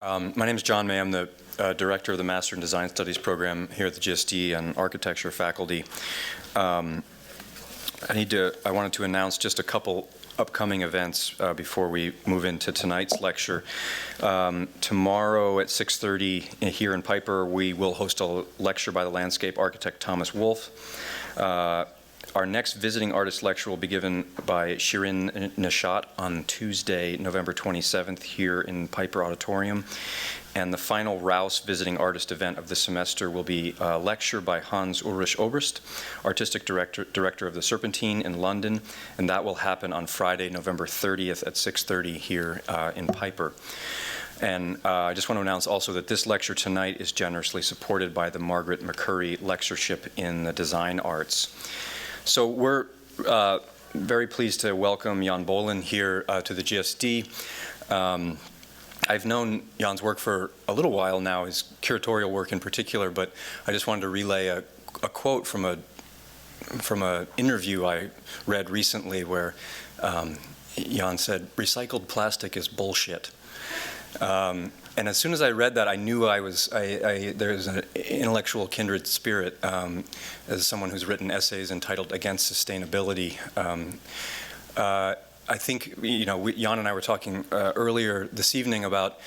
My name is John May. I'm the Director of the Master in Design Studies program here at the GSD and Architecture faculty. I wanted to announce just a couple upcoming events before we move into tonight's lecture. Tomorrow at 6:30 here in Piper, we will host a lecture by the landscape architect Thomas Wolfe. Our next visiting artist lecture will be given by Shirin Nishat on Tuesday, November 27th here in Piper Auditorium. And the final Rouse visiting artist event of the semester will be a lecture by Hans Ulrich Oberst, artistic director of the Serpentine in London, and that will happen on Friday, November 30th at 6:30 here in Piper. And I just want to announce also that this lecture tonight is generously supported by the Margaret McCurry Lectureship in the Design Arts. So we're very pleased to welcome Yong Bolin here to the GSD. I've known Jan's work for a little while now, his curatorial work in particular, but I just wanted to relay a quote from an interview I read recently where Jan said, "Recycled plastic is bullshit." And as soon as I read that, I knew there's an intellectual kindred spirit as someone who's written essays entitled "Against Sustainability." I think, Jan and I were talking earlier this evening about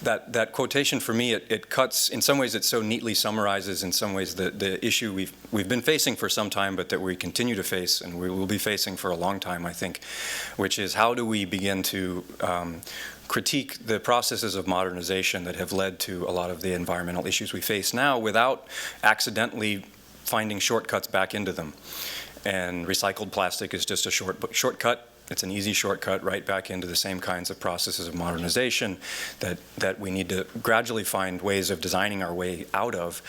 that quotation. For me, it cuts, in some ways it so neatly summarizes in some ways the issue we've been facing for some time, but that we continue to face and we will be facing for a long time, I think, which is how do we begin to critique the processes of modernization that have led to a lot of the environmental issues we face now without accidentally finding shortcuts back into them. And recycled plastic is just a shortcut. It's an easy shortcut right back into the same kinds of processes of modernization that we need to gradually find ways of designing our way out of.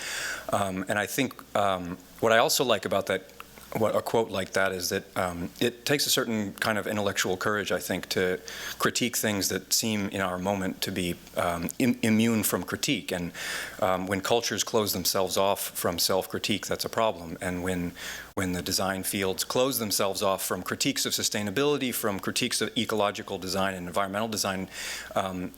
And I think what I also like about a quote like that is that it takes a certain kind of intellectual courage, I think, to critique things that seem in our moment to be immune from critique. And when cultures close themselves off from self-critique, that's a problem. And when the design fields close themselves off from critiques of sustainability, from critiques of ecological design and environmental design,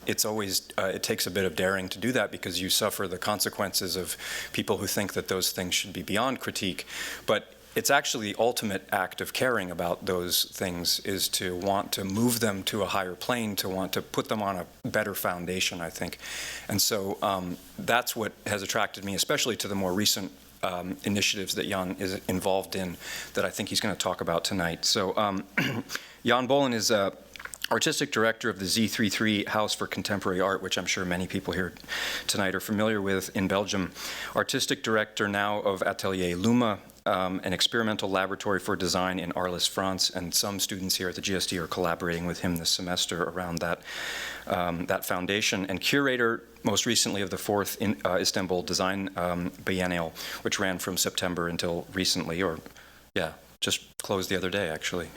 it takes a bit of daring to do that because you suffer the consequences of people who think that those things should be beyond critique. But it's actually the ultimate act of caring about those things is to want to move them to a higher plane, to want to put them on a better foundation, I think. And so that's what has attracted me, especially to the more recent initiatives that Jan is involved in that I think he's going to talk about tonight. So Yong Bolin is artistic director of the Z33 House for Contemporary Art, which I'm sure many people here tonight are familiar with in Belgium. Artistic director now of Atelier LUMA, an experimental laboratory for design in Arles, France, and some students here at the GSD are collaborating with him this semester around that foundation, and curator most recently of the 4th Istanbul Design Biennial, which ran from September until recently, just closed the other day, actually.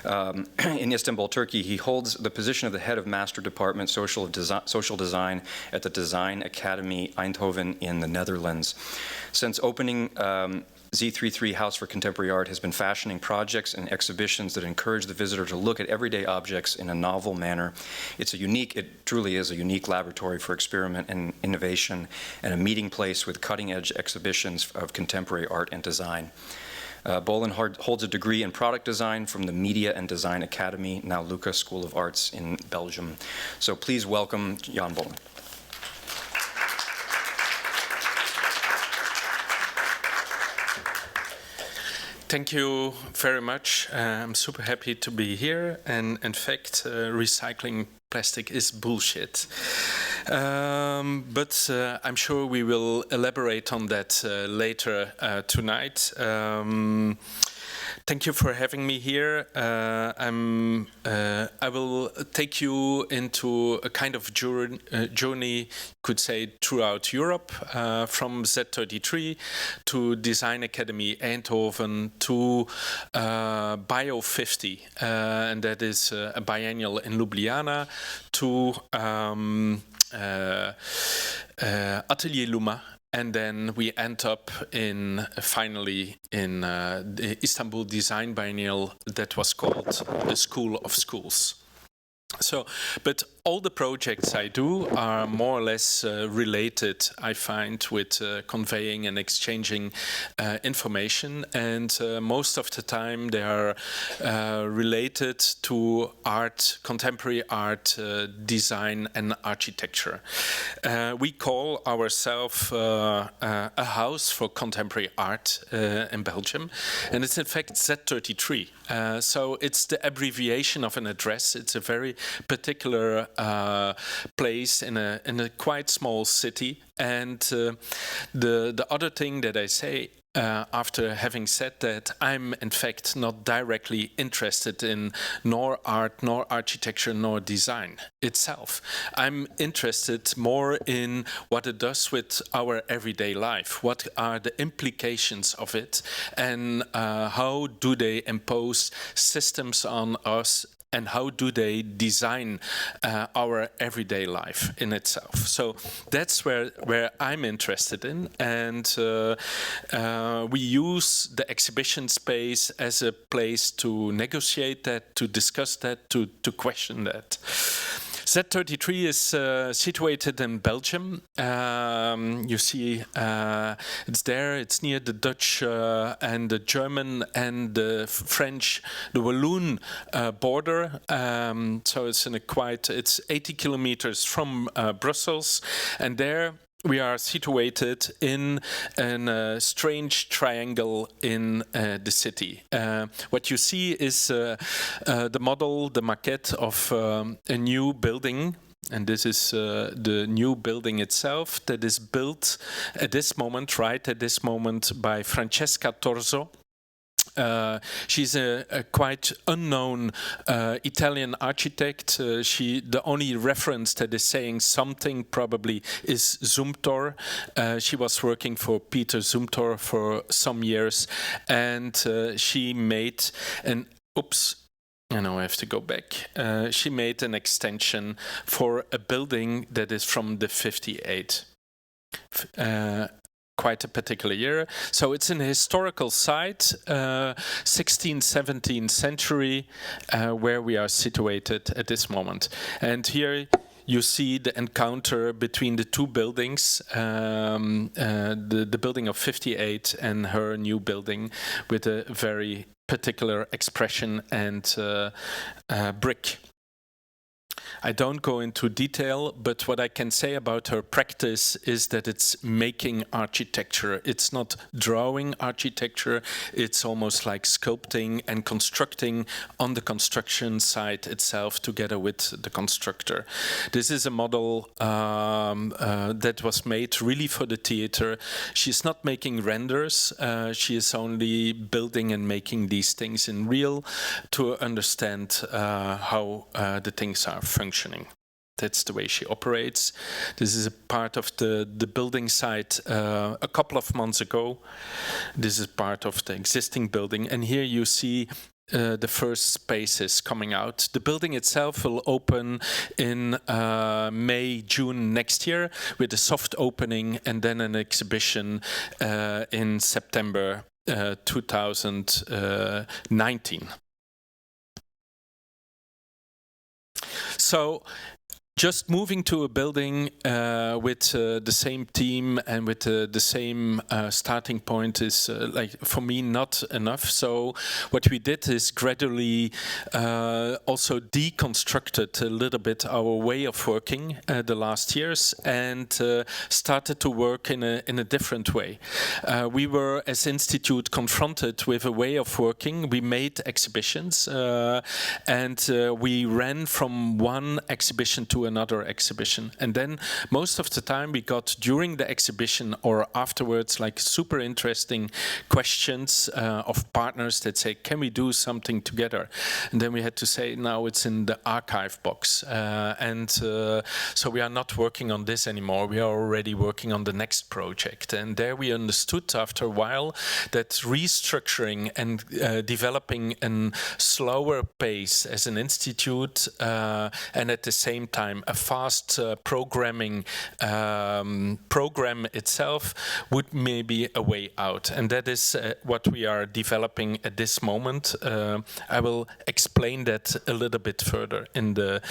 In Istanbul, Turkey, he holds the position of the head of Master Department Social Design at the Design Academy Eindhoven in the Netherlands. Since opening, Z33 House for Contemporary Art has been fashioning projects and exhibitions that encourage the visitor to look at everyday objects in a novel manner. It truly is a unique laboratory for experiment and innovation and a meeting place with cutting-edge exhibitions of contemporary art and design. Boelen holds a degree in product design from the Media and Design Academy, now Lucas School of Arts in Belgium. So please welcome Yong Bolin. Thank you very much. I'm super happy to be here. And in fact, recycling plastic is bullshit. But I'm sure we will elaborate on that later tonight. Thank you for having me here. I will take you into a kind of journey, could say, throughout Europe, from Z33 to Design Academy Eindhoven to Bio 50, and that is a biennial in Ljubljana, to Atelier LUMA. And then we end up finally in the Istanbul Design Biennial that was called the School of Schools. So, but all the projects I do are more or less related, I find, with conveying and exchanging information, and most of the time they are related to art, contemporary art, design and architecture. We call ourselves a house for contemporary art in Belgium, and it's in fact Z33. So it's the abbreviation of an address. It's a very particular place in a quite small city. And the other thing that I say, after having said that, I'm in fact not directly interested in nor art, nor architecture, nor design itself. I'm interested more in what it does with our everyday life. What are the implications of it, and how do they impose systems on us, and how do they design our everyday life in itself? So that's where I'm interested in, and we use the exhibition space as a place to negotiate that, to discuss that, to question that. Z33 is situated in Belgium. You see it's there, it's near the Dutch and the German and the French, the Walloon border. So it's it's 80 kilometers from Brussels, and there we are situated in a strange triangle in the city. What you see is the model, the maquette of a new building. And this is the new building itself that is built at this moment, right at this moment, by Francesca Torzo. She's a quite unknown Italian architect. The only reference that is saying something probably is Zumthor. She was working for Peter Zumthor for some years, and she made an I have to go back. She made an extension for a building that is from the 58. Quite a particular year. So it's an historical site, 16th, 17th century, where we are situated at this moment. And here you see the encounter between the two buildings, the building of 58 and her new building, with a very particular expression and brick. I don't go into detail, but what I can say about her practice is that it's making architecture. It's not drawing architecture. It's almost like sculpting and constructing on the construction site itself together with the constructor. This is a model that was made really for the theater. She's not making renders. She is only building and making these things in real to understand how the things are functioning. That's the way she operates. This is a part of the building site a couple of months ago. This is part of the existing building. And here you see the first spaces coming out. The building itself will open in May, June next year with a soft opening, and then an exhibition in September 2019. So just moving to a building with the same team and with the same starting point is, for me, not enough. So what we did is gradually also deconstructed a little bit our way of working the last years, and started to work in a different way. We were, as Institute, confronted with a way of working. We made exhibitions, and we ran from one exhibition to another exhibition, and then most of the time we got, during the exhibition or afterwards, like super interesting questions of partners that say, can we do something together? And then we had to say, no, it's in the archive box, so we are not working on this anymore. We are already working on the next project. And there we understood after a while that restructuring and developing a slower pace as an institute, and at the same time time a fast programming program itself would maybe a way out. And that is what we are developing at this moment. I will explain that a little bit further in the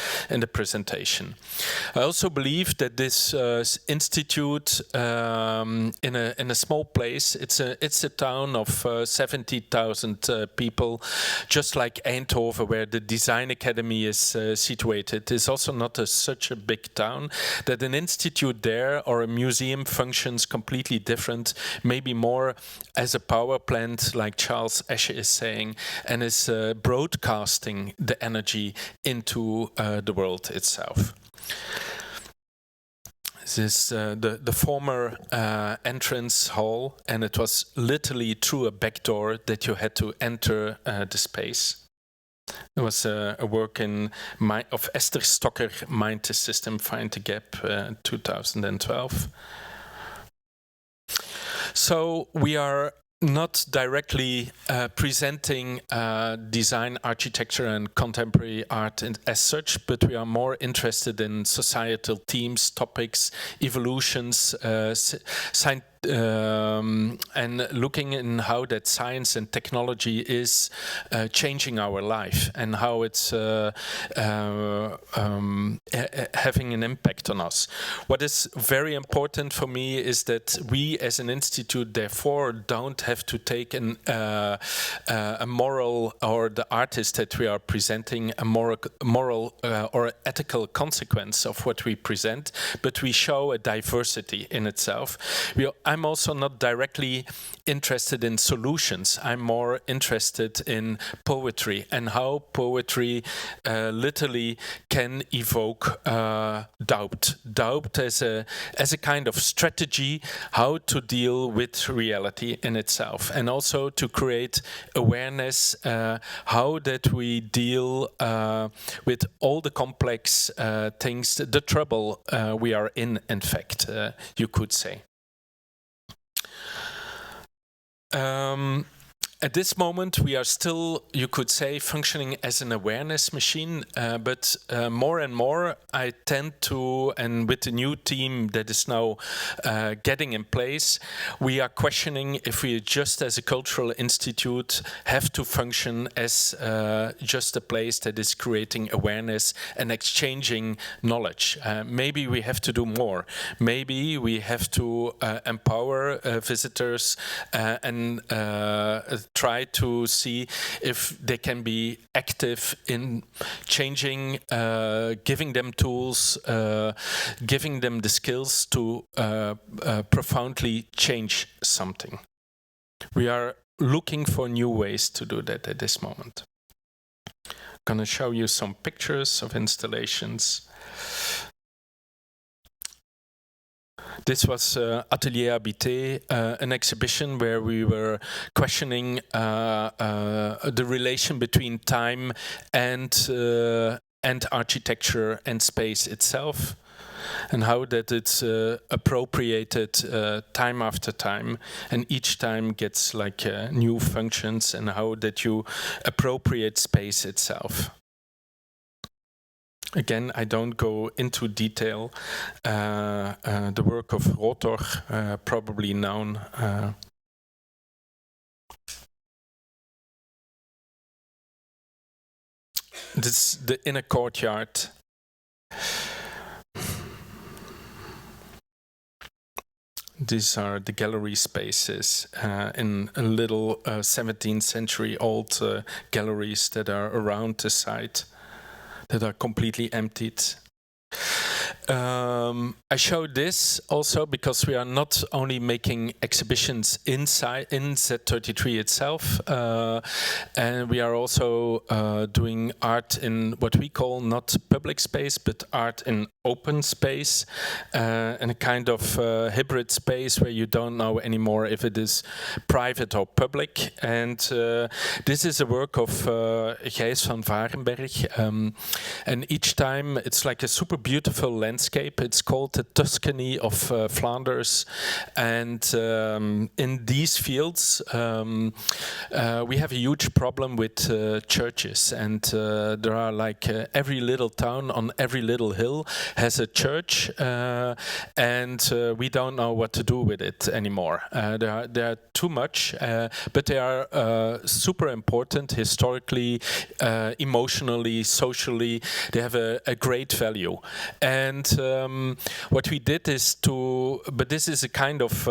presentation. I also believe that this institute in a small place, it's a town of 70,000 people, just like Eindhoven, where the Design Academy is situated. It's also not such a big town, that an institute there or a museum functions completely different, maybe more as a power plant, like Charles Esche is saying, and is broadcasting the energy into the world itself. This is the former entrance hall, and it was literally through a back door that you had to enter the space. There was a work of Esther Stocker, Mind the System, Find the Gap, 2012. So we are not directly presenting design, architecture and contemporary art as such, but we are more interested in societal themes, topics, evolutions, and looking in how that science and technology is changing our life and how it's having an impact on us. What is very important for me is that we as an institute therefore don't have to take a moral, or the artist that we are presenting, a moral or ethical consequence of what we present, but we show a diversity in itself. I'm also not directly interested in solutions. I'm more interested in poetry and how poetry literally can evoke doubt. Doubt as a kind of strategy how to deal with reality in itself, and also to create awareness how that we deal with all the complex things, the trouble we are in fact, you could say. At this moment, we are still, you could say, functioning as an awareness machine, but more and more I tend to, and with the new team that is now getting in place, we are questioning if we just as a cultural institute have to function as just a place that is creating awareness and exchanging knowledge. Maybe we have to do more. Maybe we have to empower visitors and try to see if they can be active in changing, giving them tools, giving them the skills to profoundly change something. We are looking for new ways to do that at this moment. I'm going to show you some pictures of installations. This was Atelier Habité, an exhibition where we were questioning the relation between time and architecture and space itself, and how that it's appropriated time after time, and each time gets like new functions, and how that you appropriate space itself. Again, I don't go into detail. The work of Rotor, probably known. This is the inner courtyard. These are the gallery spaces in a little 17th century old galleries that are around the site, that are completely emptied. I show this also because we are not only making exhibitions inside in Z33 itself, and we are also doing art in what we call not public space, but art in open space, and a kind of hybrid space where you don't know anymore if it is private or public. And this is a work of Gijs van Varenberg, and each time it's like a super beautiful landscape landscape. It's called the Tuscany of Flanders, and in these fields we have a huge problem with churches, and there are like every little town on every little hill has a church, and we don't know what to do with it anymore. There are too much, but they are super important historically, emotionally, socially. They have a great value. And what we did is but this is a kind of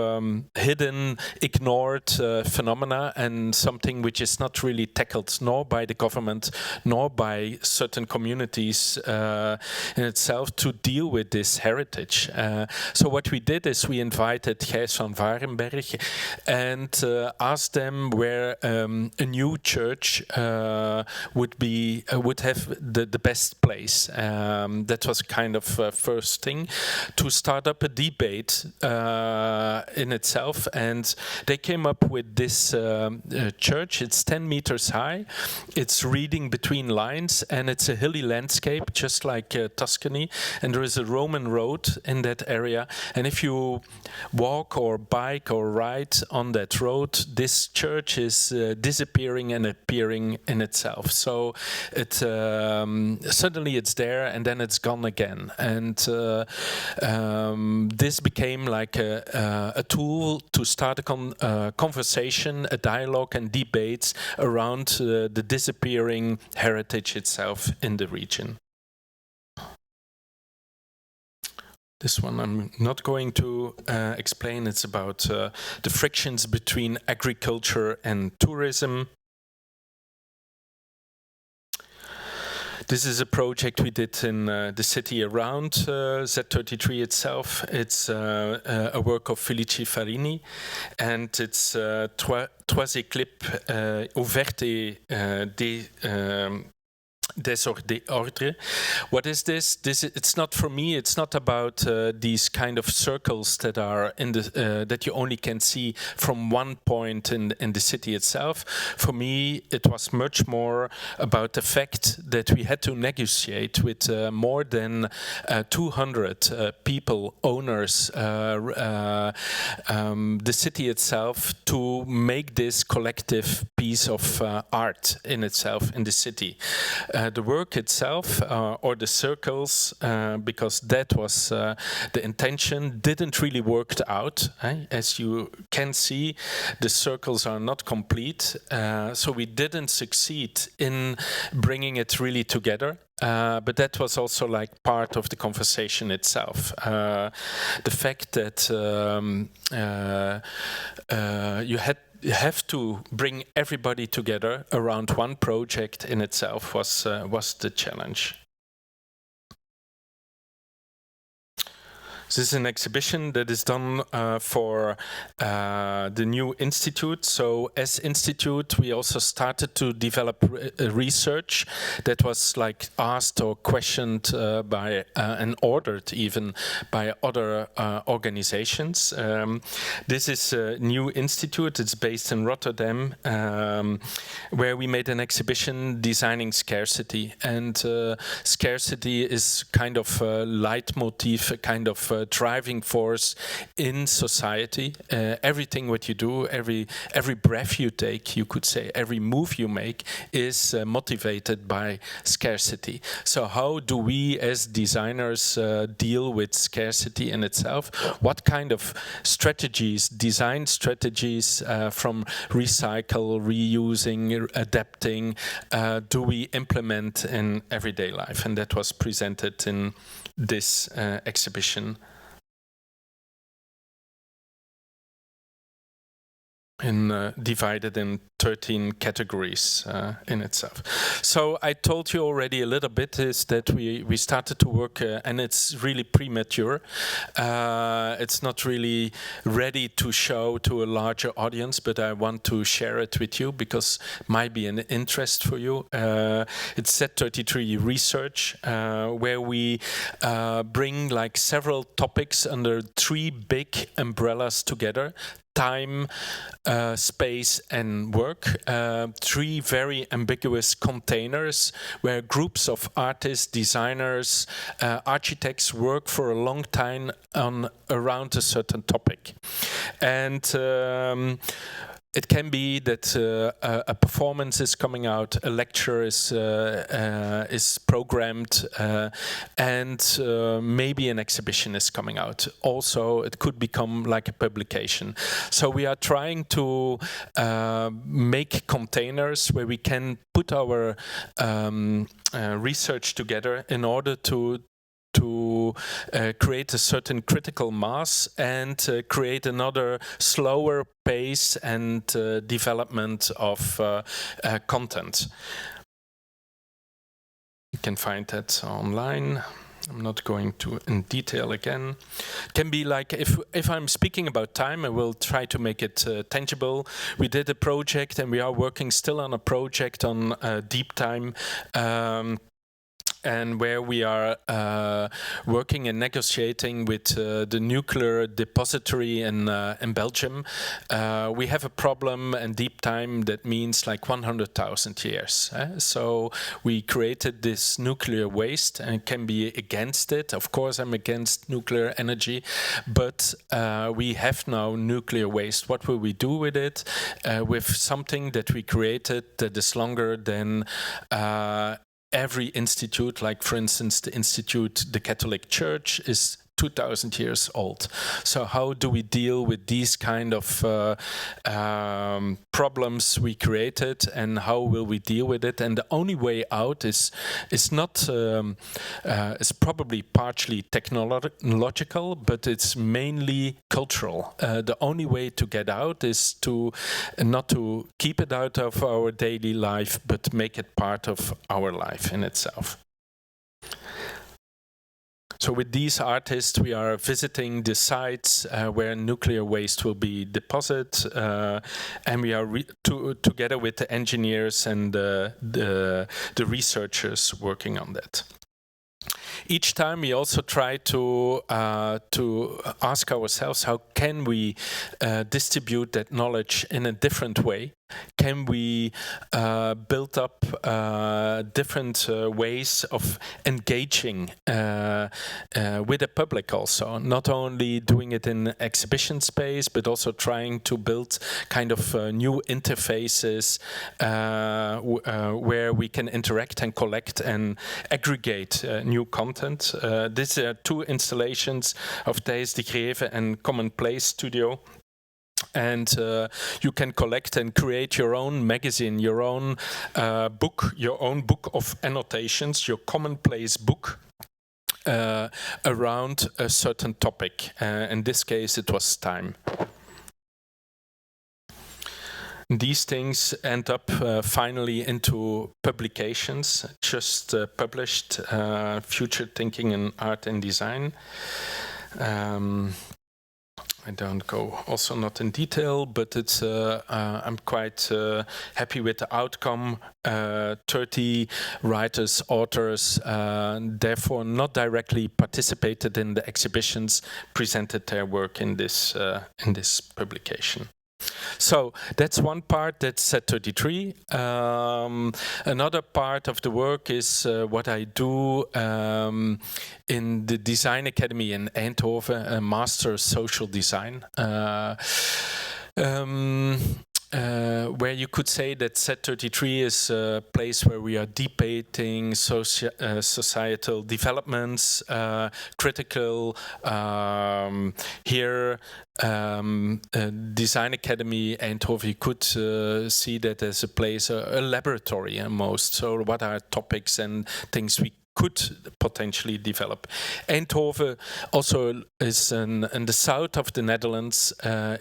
hidden, ignored phenomena, and something which is not really tackled nor by the government nor by certain communities in itself, to deal with this heritage. So what we did is we invited Gijs van Varenberg and asked them where a new church would have the best place. That was kind of first thing, to start up a debate in itself, and they came up with this church. It's 10 meters high, it's reading between lines, and it's a hilly landscape just like Tuscany, and there is a Roman road in that area, and if you walk or bike or ride on that road, this church is disappearing and appearing in itself. So it suddenly it's there and then it's gone again, and this became like a tool to start a conversation, a dialogue and debates around the disappearing heritage itself in the region. This one I'm not going to explain. It's about the frictions between agriculture and tourism. This is a project we did in the city around Z33 itself. It's a work of Felice Farini, and it's Trois éclipses ouvertes désordre. What is this? It's not, for me, it's not about these kind of circles that are in the that you only can see from one point in the city itself. For me, it was much more about the fact that we had to negotiate with more than 200 people, owners, the city itself, to make this collective piece of art in itself in the city. The work itself, or the circles, because that was the intention, didn't really work out. As you can see, the circles are not complete, so we didn't succeed in bringing it really together. But that was also like part of the conversation itself. The fact that you have to bring everybody together around one project in itself was the challenge. This is an exhibition that is done for the new institute. So as institute, we also started to develop research that was like asked or questioned by and ordered even by other organizations. This is a new institute. It's based in Rotterdam, where we made an exhibition designing scarcity. And scarcity is kind of a leitmotif, a kind of driving force in society. Everything what you do, every breath you take, you could say, every move you make is motivated by scarcity. So how do we as designers deal with scarcity in itself? What kind of strategies, design strategies from recycle, reusing, adapting, do we implement in everyday life? And that was presented in this exhibition. Divided in 13 categories in itself. So I told you already a little bit is that we started to work and it's really premature. It's not really ready to show to a larger audience, but I want to share it with you because it might be an interest for you. It's Z33 research, where we bring like several topics under 3 big umbrellas together: time, space and work. work, 3 very ambiguous containers where groups of artists, designers, architects work for a long time on around a certain topic. And it can be that a performance is coming out, a lecture is programmed, and maybe an exhibition is coming out. Also, it could become like a publication. So we are trying to make containers where we can put our research together in order to create a certain critical mass and create another slower pace and development of content. You can find that online. I'm not going to in detail again. It can be like, if I'm speaking about time, I will try to make it tangible. We did a project and we are working still on a project on deep time. And where we are working and negotiating with the nuclear depository in Belgium. We have a problem and deep time that means like 100,000 years. So we created this nuclear waste and can be against it. Of course, I'm against nuclear energy, but we have now nuclear waste. What will we do with it? With something that we created that is longer than every institute, like for instance the institute, the Catholic Church, is 2,000 years old. So how do we deal with these kind of problems we created, and how will we deal with it? And the only way out is not it's probably partially technological, but it's mainly cultural. The only way to get out is to not to keep it out of our daily life, but make it part of our life in itself. So with these artists, we are visiting the sites where nuclear waste will be deposited, and we are together with the engineers and the researchers working on that. Each time we also try to ask ourselves, how can we distribute that knowledge in a different way? Can we build up different ways of engaging with the public also? Not only doing it in exhibition space, but also trying to build kind of new interfaces where we can interact and collect and aggregate new content. These are 2 installations of Thijs de Greve and Commonplace Studio. And you can collect and create your own magazine, your own book of annotations, your commonplace book around a certain topic. In this case, it was time. These things end up finally into publications, just published, Future Thinking in Art and Design. I don't go also not in detail, but it's I'm quite happy with the outcome. 30 writers, authors, therefore not directly participated in the exhibitions, presented their work in this publication. So that's one part, that's Z33. Another part of the work is what I do in the Design Academy in Eindhoven, a Master of Social Design. Where you could say that Z33 is a place where we are debating societal developments, critical. Here, Design Academy Eindhoven, you could see that as a place, a laboratory almost. So what are topics and things we could potentially develop. Eindhoven also is in the south of the Netherlands,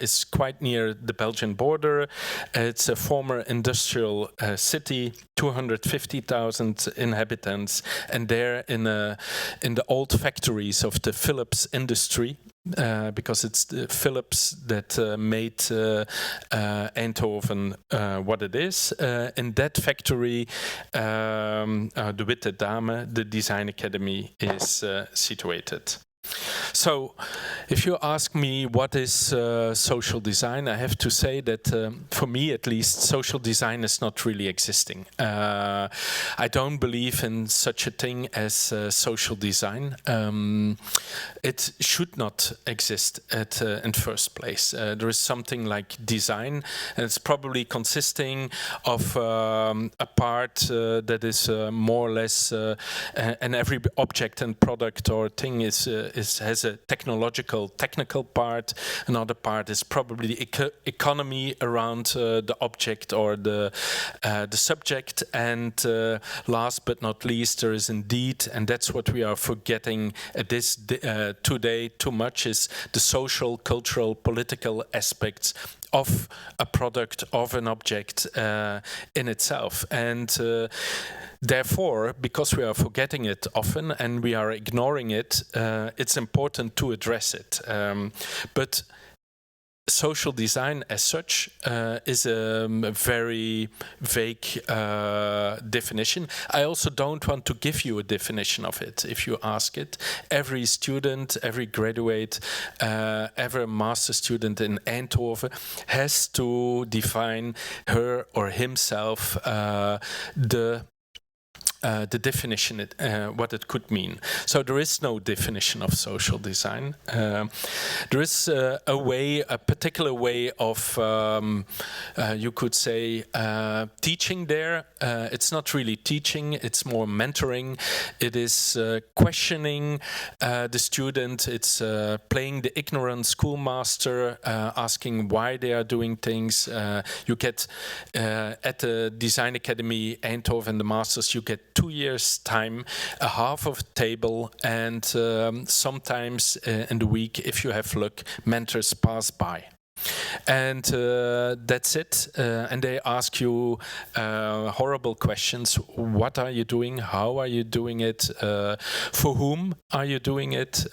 is quite near the Belgian border. It's a former industrial city, 250,000 inhabitants, and there in the old factories of the Philips industry, because it's the Philips that made Eindhoven what it is. In that factory, the Witte Dame, the Design Academy is situated. So, if you ask me what is social design, I have to say that for me at least, social design is not really existing. I don't believe in such a thing as social design. It should not exist in first place. There is something like design, and it's probably consisting of a part that is more or less, and every object and product or thing has a technical part. Another part is probably the economy around the object or the subject. And last but not least, there is indeed, and that's what we are forgetting at this today too much, is the social, cultural, political aspects of a product, of an object in itself. And therefore, because we are forgetting it often and we are ignoring it, it's important to address it. But social design as such is a very vague definition. I also don't want to give you a definition of it if you ask it. Every student, every graduate, every master student in Eindhoven has to define her or himself the definition, what it could mean. So there is no definition of social design. There is a particular way of, you could say, teaching there. It's not really teaching, it's more mentoring. It is questioning the student. It's playing the ignorant schoolmaster, asking why they are doing things. You get, at the Design Academy Eindhoven, the masters, you get 2 years time, a half of a table, and sometimes in the week, if you have luck, mentors pass by. And that's it. And they ask you horrible questions. What are you doing? How are you doing it? For whom are you doing it?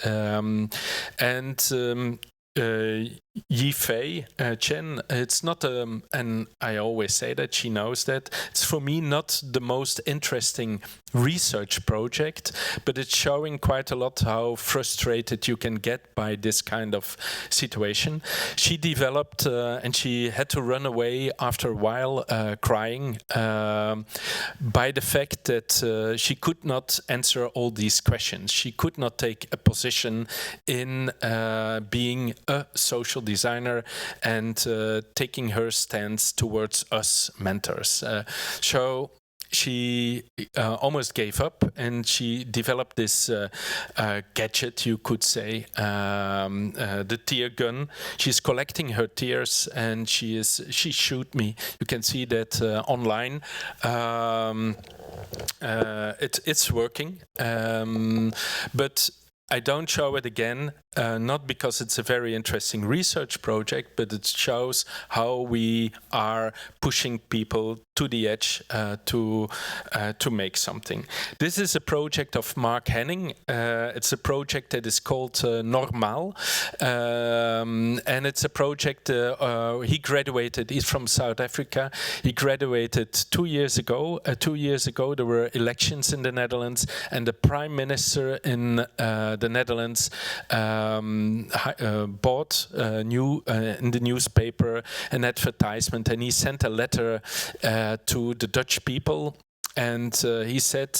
Yifei Chen, it's not, and I always say that, she knows that, it's for me not the most interesting research project, but it's showing quite a lot how frustrated you can get by this kind of situation. She developed, and she had to run away after a while, crying, by the fact that she could not answer all these questions. She could not take a position in being a social designer and taking her stance towards us mentors. So she almost gave up, and she developed this gadget, you could say, the tear gun. She's collecting her tears, and she showed me. You can see that online. It's working, but I don't show it again, not because it's a very interesting research project, but it shows how we are pushing people to the edge to make something. This is a project of Mark Henning. It's a project that is called Normaal, and it's a project. He graduated. He's from South Africa. He graduated 2 years ago. 2 years ago, there were elections in the Netherlands, and the Prime Minister in the Netherlands bought in the newspaper an advertisement, and he sent a letter to the Dutch people. And he said,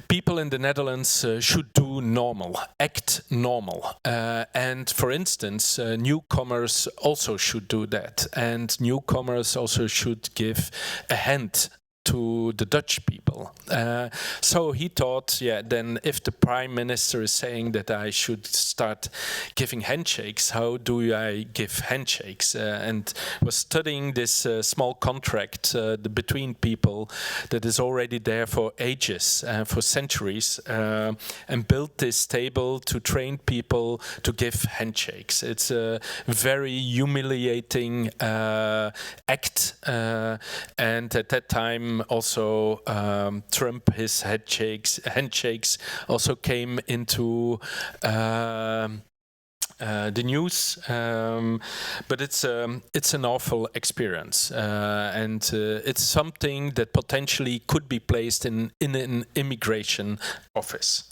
people in the Netherlands should do normal, act normal. And for instance, newcomers also should do that. And newcomers also should give a hand to the Dutch people. So he thought, yeah, then if the Prime Minister is saying that I should start giving handshakes, how do I give handshakes? And was studying this small contract between people that is already there for ages, for centuries, and built this table to train people to give handshakes. It's a very humiliating act, and at that time also Trump, his handshakes also came into the news, but it's an awful experience, and it's something that potentially could be placed in an immigration office.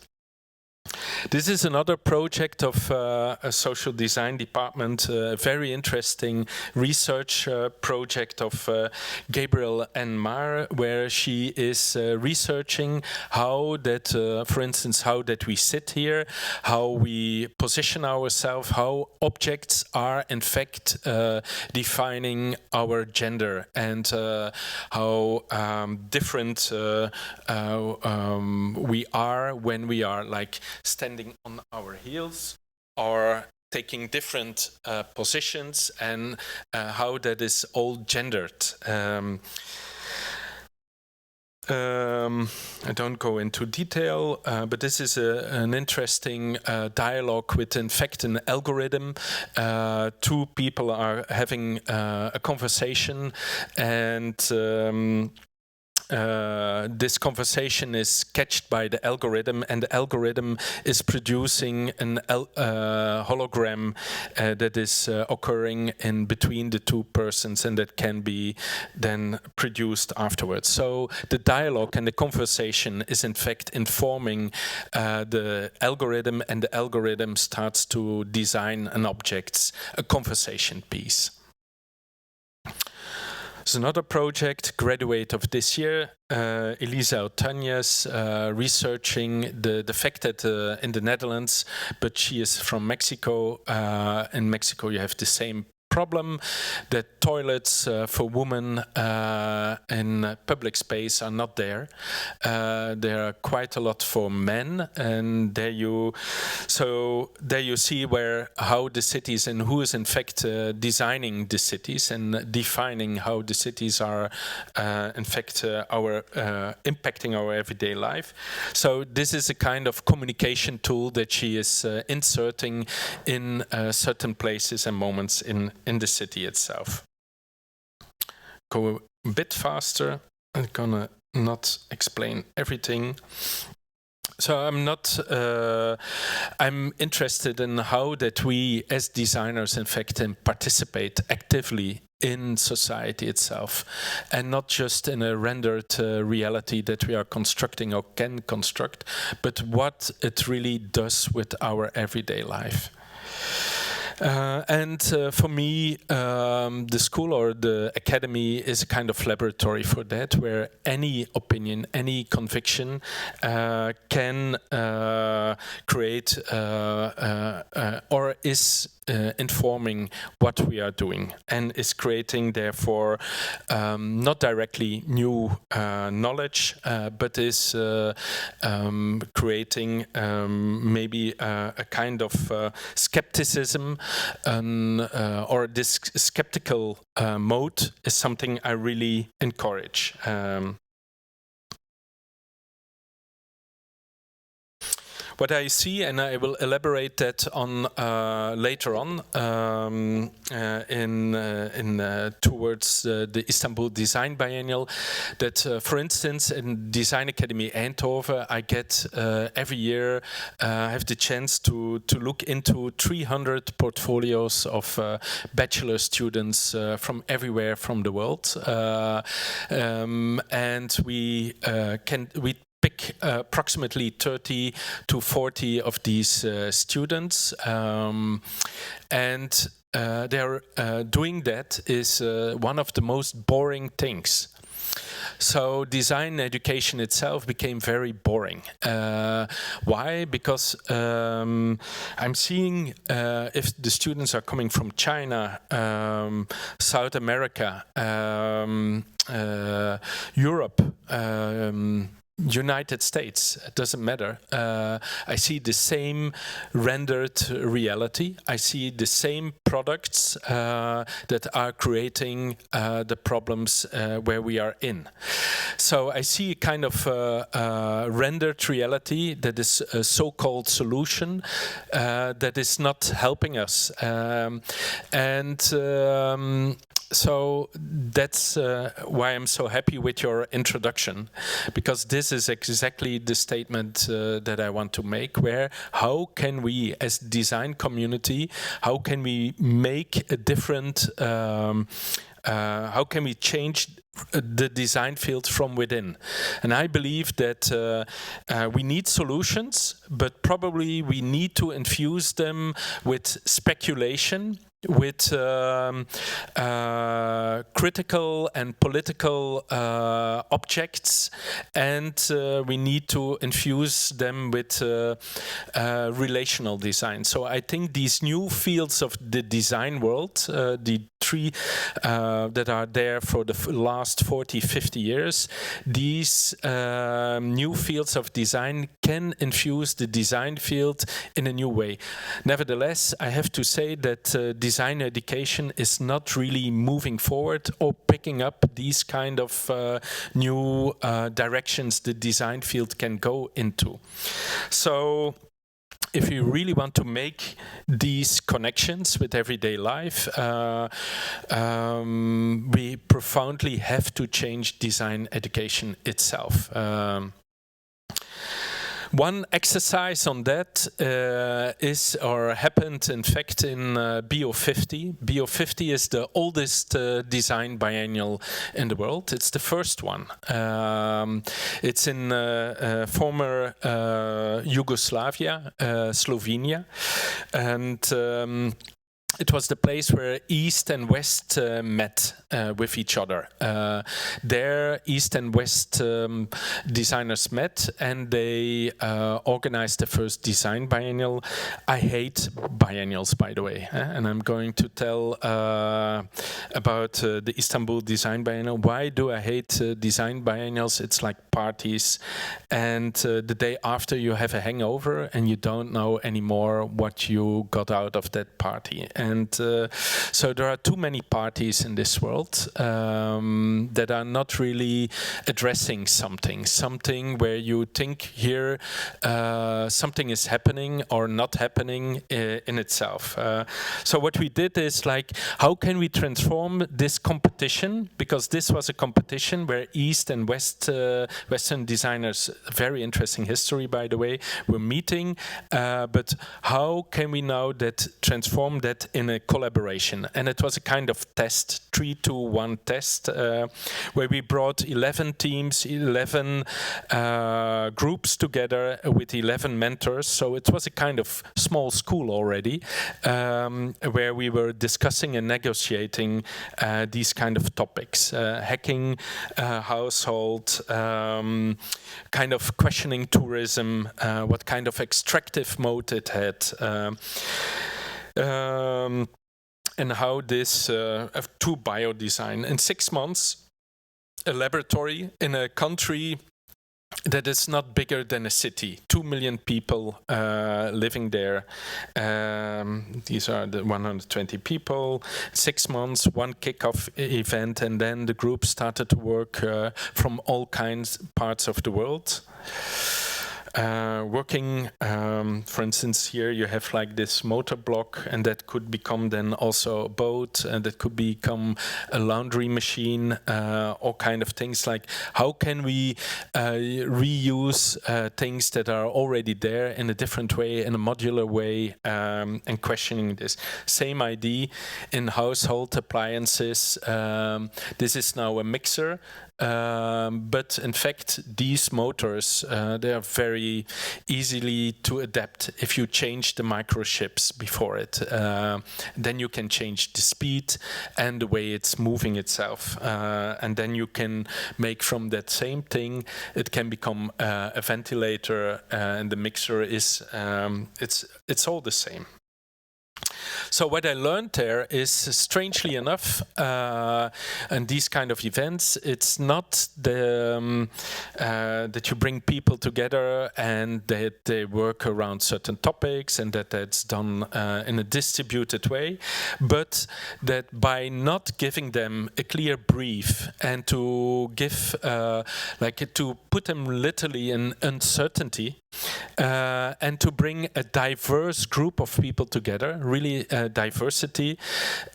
This is another project of a social design department, a very interesting research project of Gabriel and Mar, where she is researching how that, for instance, how that we sit here, how we position ourselves, how objects are in fact defining our gender, and how different we are when we are like standing on our heels or taking different positions, and how that is all gendered. I don't go into detail, but this is an interesting dialogue with, in fact, an algorithm. Two people are having a conversation, and this conversation is catched by the algorithm, and the algorithm is producing an hologram that is occurring in between the two persons, and that can be then produced afterwards. So the dialogue and the conversation is in fact informing the algorithm, and the algorithm starts to design an object, a conversation piece. There's another project, graduate of this year, Elisa Otanya's, researching the fact that in the Netherlands, but she is from Mexico. In Mexico, you have the same problem, that toilets for women in public space are not there. There are quite a lot for men, and there you see how the cities, and who is in fact designing the cities and defining how the cities are in fact impacting our everyday life. So this is a kind of communication tool that she is inserting in certain places and moments in the city itself. Go a bit faster. I'm gonna not explain everything. So I'm interested in how that we as designers in fact can participate actively in society itself, and not just in a rendered reality that we are constructing or can construct, but what it really does with our everyday life. For me, the school or the academy is a kind of laboratory for that, where any opinion, any conviction can create or is informing what we are doing, and is creating therefore not directly new knowledge, but is creating maybe a kind of skepticism, or this skeptical mode is something I really encourage. What I see, and I will elaborate that on later on towards the Istanbul Design Biennial, that for instance in Design Academy Eindhoven, I get every year have the chance to look into 300 portfolios of bachelor students from everywhere from the world, and we pick approximately 30 to 40 of these students, and they're doing that is one of the most boring things. So design education itself became very boring. Why? Because I'm seeing if the students are coming from China, South America, Europe, United States, it doesn't matter. I see the same rendered reality. I see the same products that are creating the problems where we are in. So I see a kind of rendered reality that is a so-called solution that is not helping us. So that's why I'm so happy with your introduction, because this is exactly the statement that I want to make, where how can we as design community, how can we make a different how can we change the design field from within? And I believe that we need solutions, but probably we need to infuse them with speculation, with critical and political objects, and we need to infuse them with relational design. So I think these new fields of the design world, the three that are there for the last 40, 50 years, these new fields of design can infuse the design field in a new way. Nevertheless, I have to say that design education is not really moving forward or picking up these kind of new directions the design field can go into. So if you really want to make these connections with everyday life, we profoundly have to change design education itself. One exercise on that is, or happened in fact in BO50. BO50 is the oldest design biennial in the world. It's the first one. It's in former Yugoslavia, Slovenia, and it was the place where East and West met with each other. There, East and West designers met, and they organized the first design biennial. I hate biennials, by the way, and I'm going to tell about the Istanbul Design Biennial. Why do I hate design biennials? It's like parties, and the day after you have a hangover and you don't know anymore what you got out of that party. And so there are too many parties in this world that are not really addressing something where you think here something is happening or not happening in itself. So what we did is like, how can we transform this competition? Because this was a competition where East and West, Western designers, very interesting history by the way, were meeting, but how can we now transform that in a collaboration? And it was a kind of test, 3-2-1 test, where we brought 11 teams, 11 groups together with 11 mentors. So it was a kind of small school already, where we were discussing and negotiating these kind of topics, hacking, household, kind of questioning tourism, what kind of extractive mode it had. And how this to biodesign. In 6 months, a laboratory in a country that is not bigger than a city. 2 million people living there. These are the 120 people. 6 months, one kickoff event, and then the group started to work from all parts of the world. Working, for instance, here you have like this motor block, and that could become then also a boat, and that could become a laundry machine, all kind of things. Like, how can we reuse things that are already there in a different way, in a modular way, and questioning this. Same idea in household appliances. This is now a mixer. But in fact, these motors, they are very easily to adapt. If you change the microchips before it, then you can change the speed and the way it's moving itself. And then you can make from that same thing, it can become a ventilator, and the mixer is, it's all the same. So what I learned there is, strangely enough, and these kind of events, it's not that you bring people together and that they work around certain topics and that's done in a distributed way, but that by not giving them a clear brief and to give, to put them literally in uncertainty, and to bring a diverse group of people together, really diversity,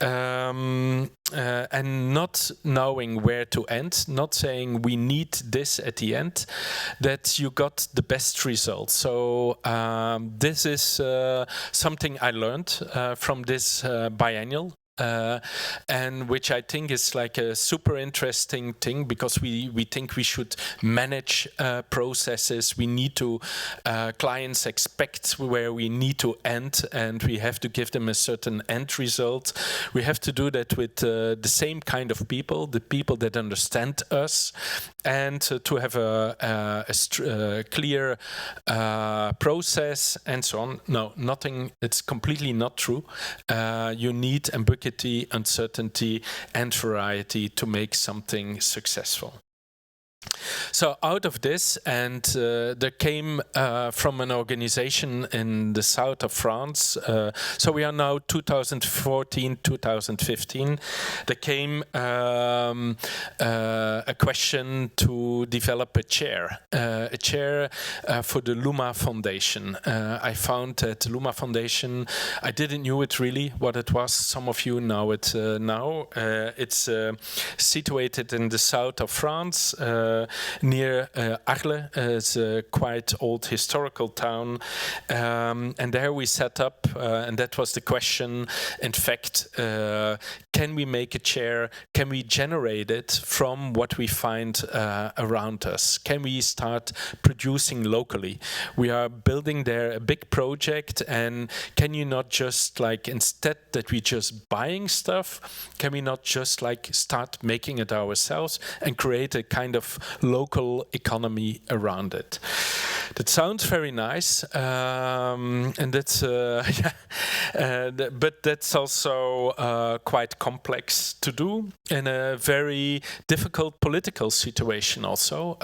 and not knowing where to end, not saying we need this at the end, that you got the best results. So this is something I learned from this biennial. and which I think is like a super interesting thing, because we think we should manage processes. We need to, clients expect where we need to end, and we have to give them a certain end result. We have to do that with the same kind of people, the people that understand us, and to have a clear process and so on. No, nothing. It's completely not true. You need ambiguity, uncertainty, and variety to make something successful. So out of this, and there came from an organization in the south of France, so we are now 2014, 2015, there came a question to develop a chair for the Luma Foundation. I found that Luma Foundation, I didn't know it really, what it was. Some of you know it now. It's situated in the south of France, near Arles. It's a quite old historical town, and there we set up, and that was the question, in fact, can we make a chair? Can we generate it from what we find around us? Can we start producing locally? We are building there a big project, and can you not just, like, instead that we just buying stuff, can we not just like start making it ourselves and create a kind of local economy around it? That sounds very nice, and that's but that's also quite complex to do in a very difficult political situation also.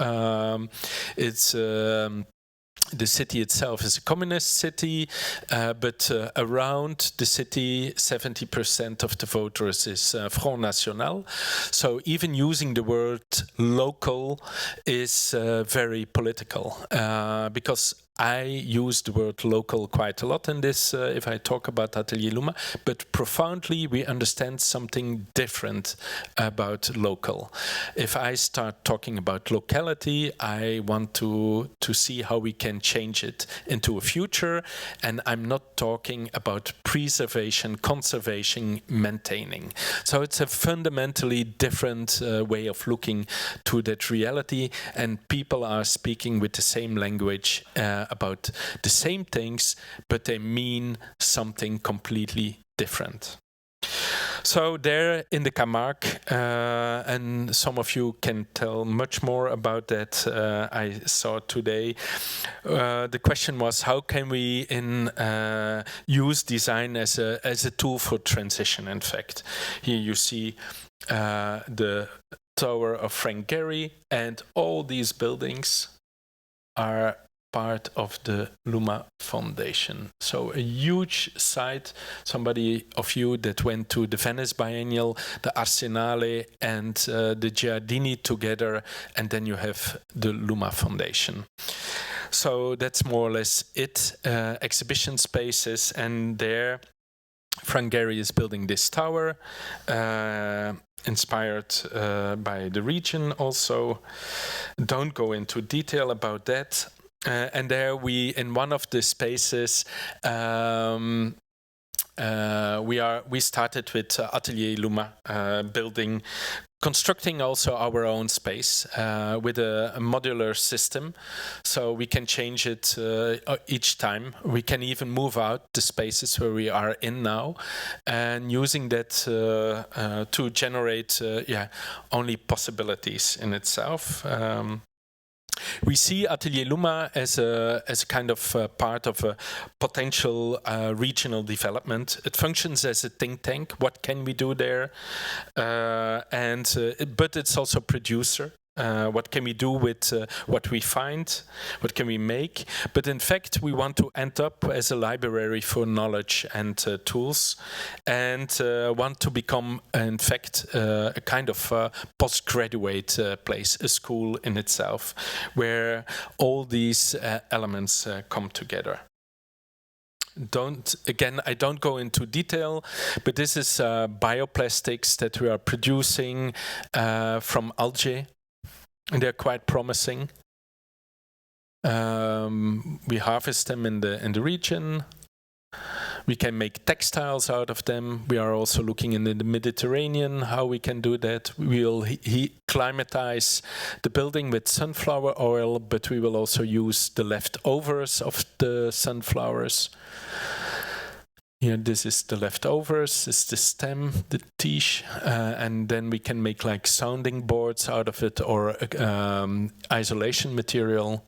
It's the city itself is a communist city, but around the city, 70% of the voters is Front National. So even using the word local is very political, because I use the word local quite a lot in this, if I talk about Atelier LUMA, but profoundly we understand something different about local. If I start talking about locality, I want to see how we can change it into a future, and I'm not talking about preservation, conservation, maintaining. So it's a fundamentally different way of looking to that reality, and people are speaking with the same language about the same things, but they mean something completely different. So there in the Camargue, and some of you can tell much more about that, I saw today, the question was, how can we use design as a tool for transition, in fact. Here you see the Tower of Frank Gehry, and all these buildings are part of the Luma Foundation. So a huge site. Somebody of you that went to the Venice Biennial, the Arsenale and the Giardini together, and then you have the Luma Foundation. So that's more or less it. Exhibition spaces, and there Frank Gehry is building this tower, inspired by the region also. Don't go into detail about that. And there we, in one of the spaces, we started with Atelier LUMA, constructing also our own space with a modular system, so we can change it each time. We can even move out the spaces where we are in now, and using that to generate only possibilities in itself. We see Atelier LUMA as a kind of part of a potential regional development. It functions as a think tank. What can we do there? But it's also a producer. What can we do with what we find? What can we make? But in fact, we want to end up as a library for knowledge and tools, and want to become, in fact, a kind of postgraduate place, a school in itself, where all these elements come together. I don't go into detail, but this is bioplastics that we are producing from algae. And they're quite promising. We harvest them in the region. We can make textiles out of them. We are also looking in the Mediterranean how we can do that. We will climatize the building with sunflower oil, but we will also use the leftovers of the sunflowers. Here, this is the leftovers, it's the stem, the tige, and then we can make like sounding boards out of it, or isolation material.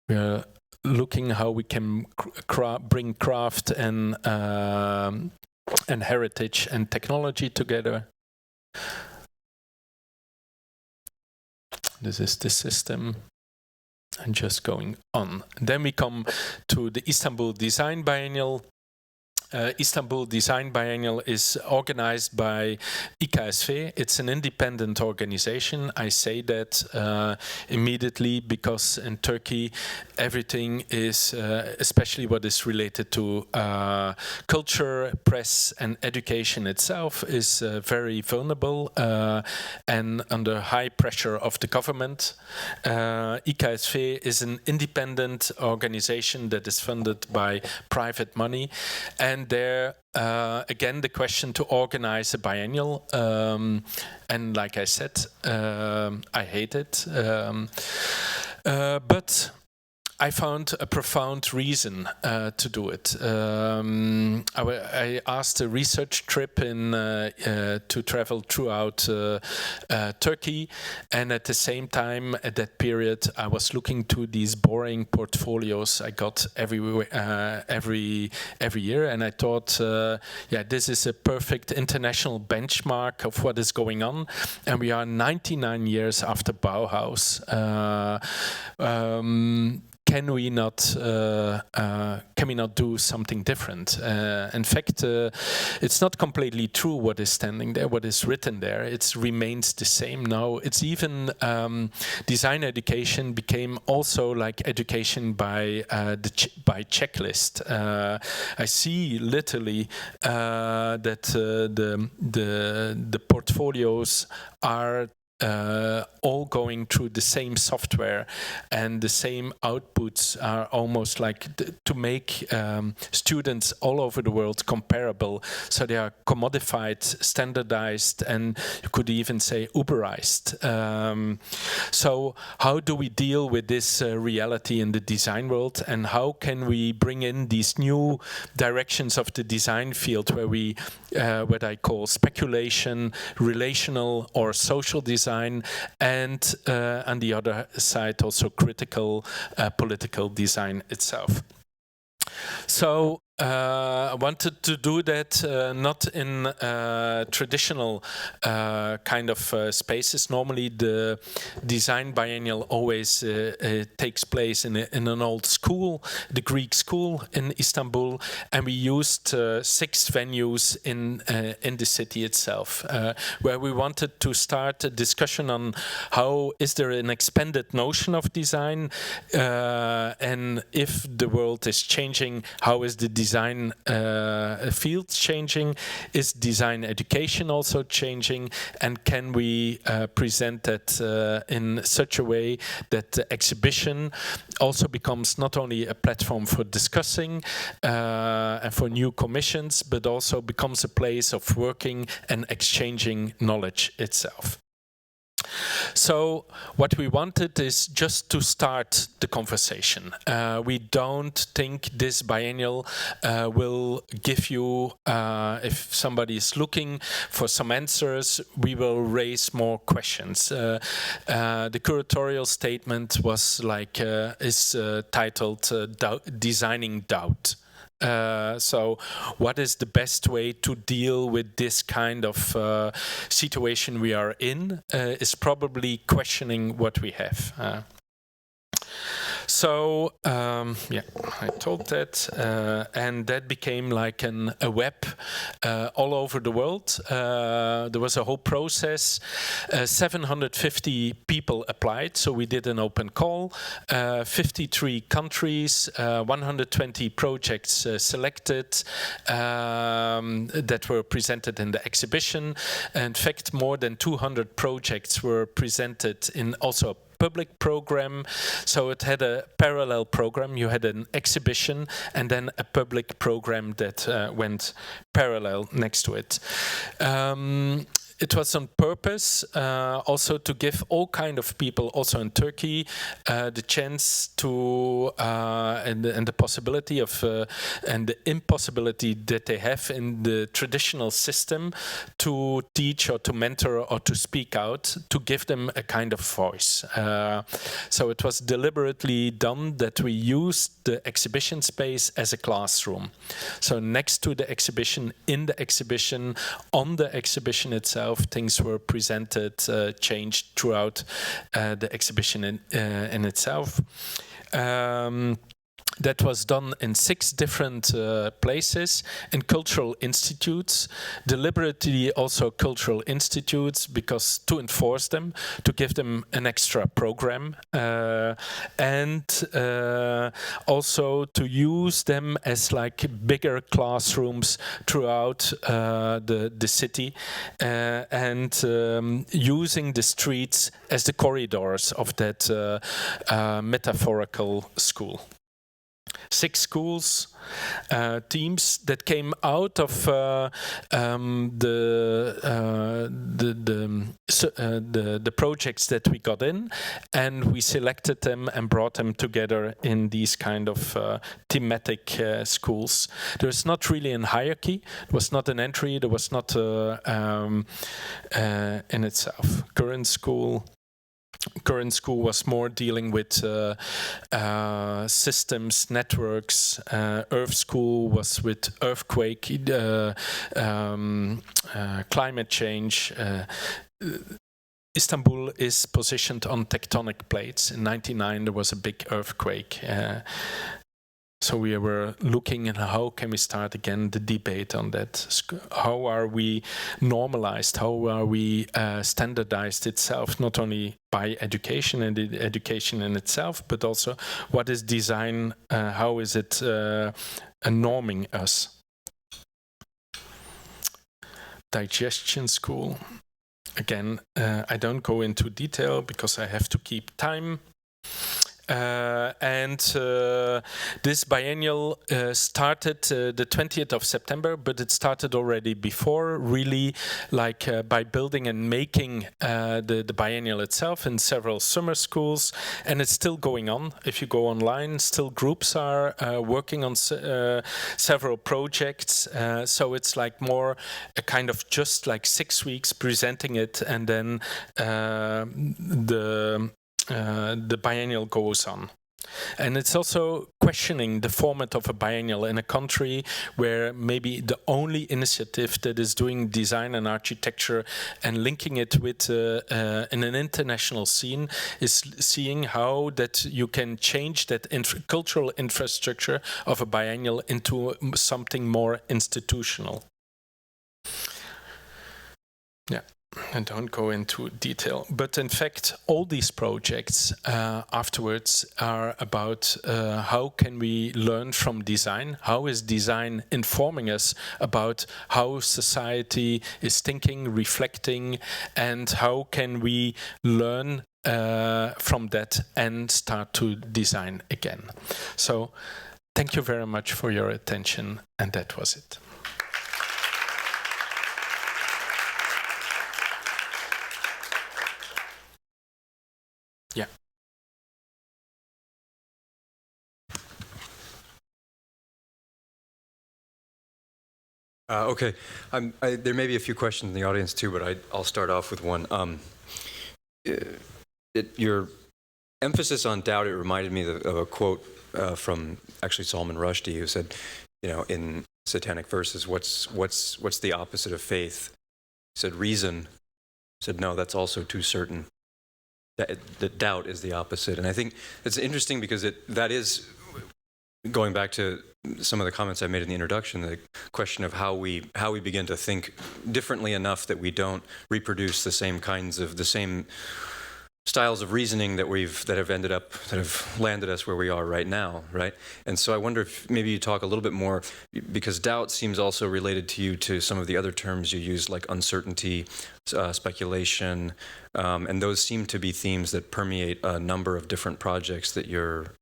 We are looking how we can bring craft and heritage and technology together. This is the system. And just going on. Then we come to the Istanbul Design Biennial. Istanbul Design Biennial is organized by IKSV. It's an independent organization. I say that immediately because in Turkey everything is, especially what is related to culture, press and education itself, is very vulnerable and under high pressure of the government. IKSV is an independent organization that is funded by private money, and there, again, the question to organize a biennial, and like I said, I hate it, but I found a profound reason to do it. I asked a research trip to travel throughout Turkey, and at the same time, at that period, I was looking to these boring portfolios I got every year, and I thought, yeah, this is a perfect international benchmark of what is going on, and we are 99 years after Bauhaus. Can we not do something different? In fact, it's not completely true what is standing there, what is written there. It remains the same now. It's even design education became also like education by checklist. I see literally that the portfolios are all going through the same software, and the same outputs are almost like to make students all over the world comparable. So they are commodified, standardized, and you could even say Uberized. So how do we deal with this reality in the design world, and how can we bring in these new directions of the design field where we, what I call speculation, relational or social design, and on the other side also critical political design itself. So I wanted to do that not in traditional kind of spaces. Normally the design biennial always takes place in an old school, the Greek school in Istanbul, and we used 6 venues in the city itself, where we wanted to start a discussion on how is there an expanded notion of design, and if the world is changing, how is the design field changing? Is design education also changing? And can we present that in such a way that the exhibition also becomes not only a platform for discussing and for new commissions, but also becomes a place of working and exchanging knowledge itself? So what we wanted is just to start the conversation. We don't think this biennial will give you, if somebody is looking for some answers, we will raise more questions. The curatorial statement was like, is titled Designing Doubt. So what is the best way to deal with this kind of situation we are in is probably questioning what we have. So yeah, I told that, and that became like a web all over the world. There was a whole process. 750 people applied, so we did an open call. 53 countries, 120 projects selected that were presented in the exhibition. In fact, more than 200 projects were presented in also public program, so it had a parallel program. You had an exhibition and then a public program that went parallel next to it. It was on purpose also to give all kind of people, also in Turkey, the chance to and the possibility of and the impossibility that they have in the traditional system to teach or to mentor or to speak out, to give them a kind of voice. So it was deliberately done that we used the exhibition space as a classroom. So next to the exhibition, in the exhibition, on the exhibition itself, things were presented, changed throughout the exhibition in itself. That was done in 6 different places, in cultural institutes, deliberately also cultural institutes, because to enforce them, to give them an extra program, and also to use them as like bigger classrooms throughout the city, and using the streets as the corridors of that metaphorical school. 6 schools, teams that came out of the projects that we got in, and we selected them and brought them together in these kind of thematic schools. There's not really a hierarchy. There was not an entry. There was not in itself. Current school was more dealing with systems, networks. Earth School was with earthquake, climate change. Istanbul is positioned on tectonic plates. In '99 there was a big earthquake. So we were looking at how can we start again the debate on that. How are we normalized? How are we standardized itself, not only by education and the education in itself, but also what is design, how is it norming us? Digestion school. Again, I don't go into detail because I have to keep time. This biennial started the 20th of September, but it started already before, really, like by building and making the biennial itself in several summer schools, and it's still going on. If you go online, still groups are working on several projects, so it's like more a kind of just like 6 weeks presenting it, and then the biennial goes on. And it's also questioning the format of a biennial in a country where maybe the only initiative that is doing design and architecture and linking it with in an international scene is seeing how that you can change that cultural infrastructure of a biennial into something more institutional. Yeah. I don't go into detail, but in fact, all these projects afterwards are about how can we learn from design? How is design informing us about how society is thinking, reflecting, and how can we learn from that and start to design again? So, thank you very much for your attention, and that was it. Yeah. Okay. There may be a few questions in the audience too, but I'll start off with one. Your emphasis on doubt, it reminded me of a quote from actually Salman Rushdie, who said, in Satanic Verses, what's the opposite of faith? He said, reason. He said, no, that's also too certain. That doubt is the opposite. And I think it's interesting because that is, going back to some of the comments I made in the introduction, the question of how we begin to think differently enough that we don't reproduce the same styles of reasoning that have landed us where we are right now, right? And so I wonder if maybe you talk a little bit more, because doubt seems also related to you to some of the other terms you use, like uncertainty, speculation, and those seem to be themes that permeate a number of different projects that you're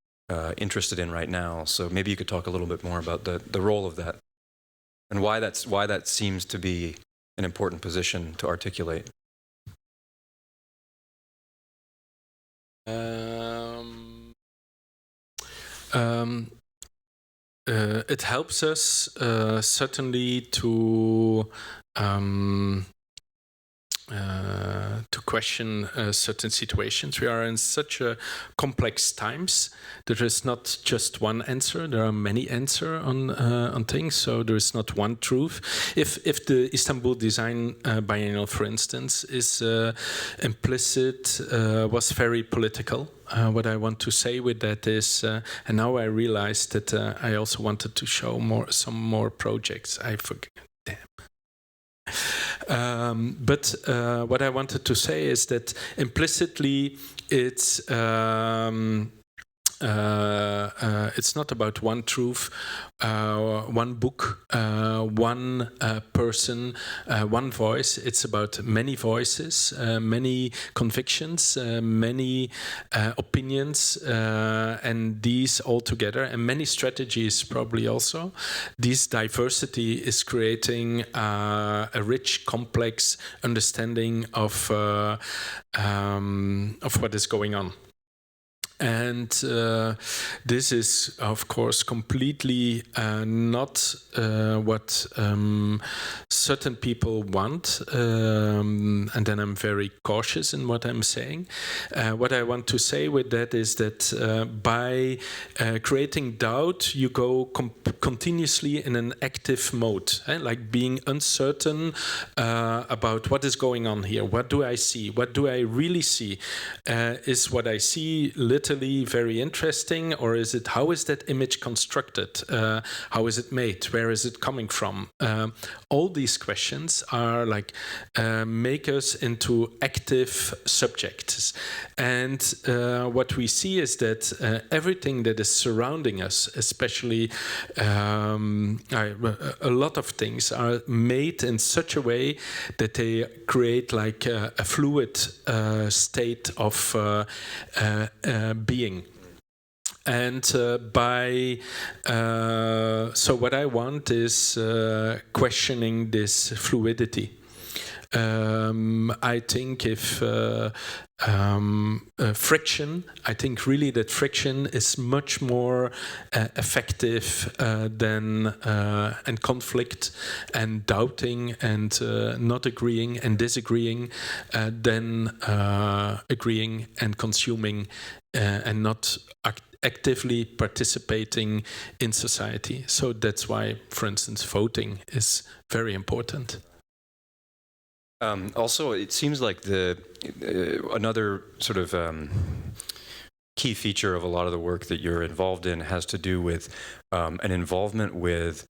interested in right now. So maybe you could talk a little bit more about the role of that and why that seems to be an important position to articulate. It helps us certainly to question certain situations. We are in such complex times. There is not just one answer. There are many answers on things. So there is not one truth. If the Istanbul Design Biennial, for instance, is implicit, was very political. What I want to say with that is, and now I realize that I also wanted to show some more projects. I forget. Damn. But what I wanted to say is that implicitly it's not about one truth, one book, one person, one voice. It's about many voices, many convictions, many opinions, and these all together, and many strategies probably also. This diversity is creating a rich, complex understanding of what is going on. And this is, of course, completely not what certain people want. And then I'm very cautious in what I'm saying. What I want to say with that is that by creating doubt, you go continuously in an active mode, like being uncertain about what is going on here. What do I see? What do I really see? Is what I see literally very interesting, or is it, how is that image constructed? How is it made? Where is it coming from? All these questions are like make us into active subjects. And what we see is that everything that is surrounding us, especially a lot of things, are made in such a way that they create like a fluid state of being. And so what I want is questioning this fluidity. I think if friction, I think really that friction is much more effective than and conflict and doubting and not agreeing and disagreeing than agreeing and consuming and not actively participating in society. So that's why, for instance, voting is very important. Also, it seems like another sort of key feature of a lot of the work that you're involved in has to do with an involvement with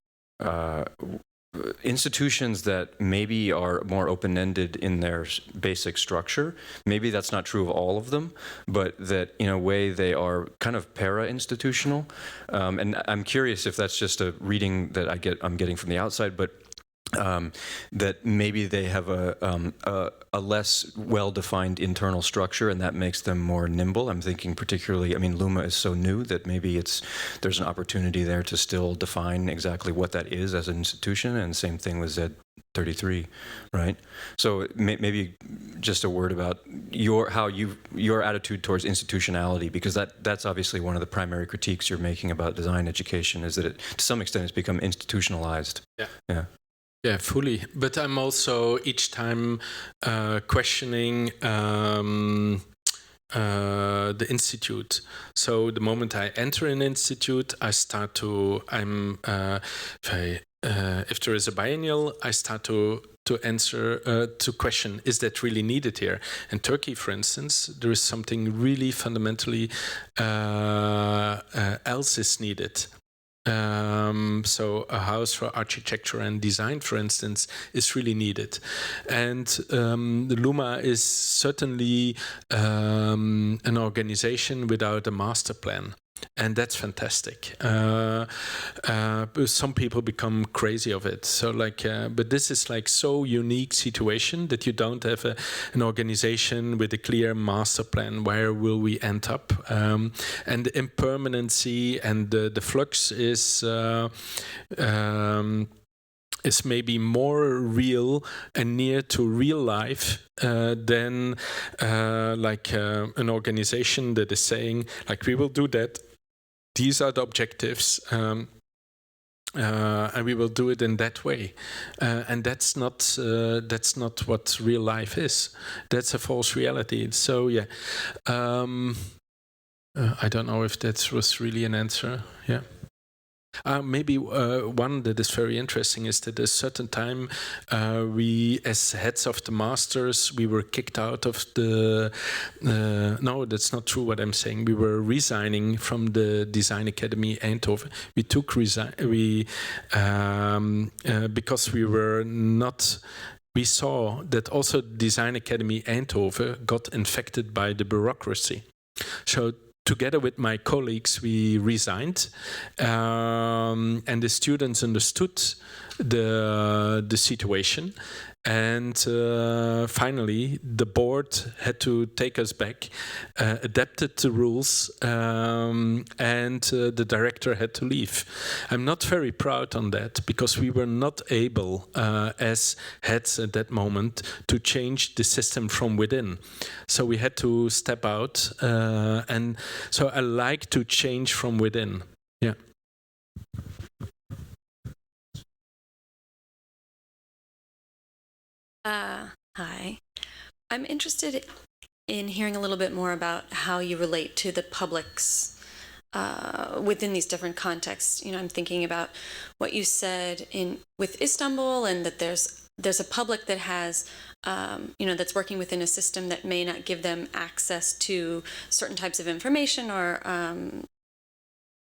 institutions that maybe are more open-ended in their basic structure. Maybe that's not true of all of them, but that in a way they are kind of para-institutional. And I'm curious if that's just a reading that I'm getting from the outside, but that maybe they have a less well-defined internal structure, and that makes them more nimble. I'm thinking particularly, I mean, Luma is so new that maybe there's an opportunity there to still define exactly what that is as an institution, and same thing with Z33, right? So maybe just a word about your attitude towards institutionality, because that's obviously one of the primary critiques you're making about design education, is that it, to some extent, it's become institutionalized. Yeah. Yeah, fully. But I'm also each time questioning the institute. So the moment I enter an institute, I start to, if there is a biennial, I start to answer, to question, is that really needed here? In Turkey, for instance, there is something really fundamentally else is needed. So a house for architecture and design, for instance, is really needed. And the Luma is certainly an organization without a master plan. And that's fantastic. Some people become crazy of it. So but this is so unique situation that you don't have an organization with a clear master plan. Where will we end up? And the impermanency and the flux is maybe more real and near to real life than an organization that is saying we will do that. These are the objectives, and we will do it in that way. And that's not what real life is. That's a false reality. So yeah, I don't know if that was really an answer. Yeah. Maybe one that is very interesting is that at a certain time we, as heads of the masters, we were kicked out of the... no, that's not true what I'm saying. We were resigning from the Design Academy Eindhoven. We took because we were not... We saw that also Design Academy Eindhoven got infected by the bureaucracy. So together with my colleagues, we resigned, and the students understood the situation. And finally, the board had to take us back, adapted the rules, and the director had to leave. I'm not very proud on that because we were not able, as heads at that moment, to change the system from within. So we had to step out, and so I like to change from within. Yeah. Hi. I'm interested in hearing a little bit more about how you relate to the publics within these different contexts. I'm thinking about what you said with Istanbul, and that there's a public that has, that's working within a system that may not give them access to certain types of information or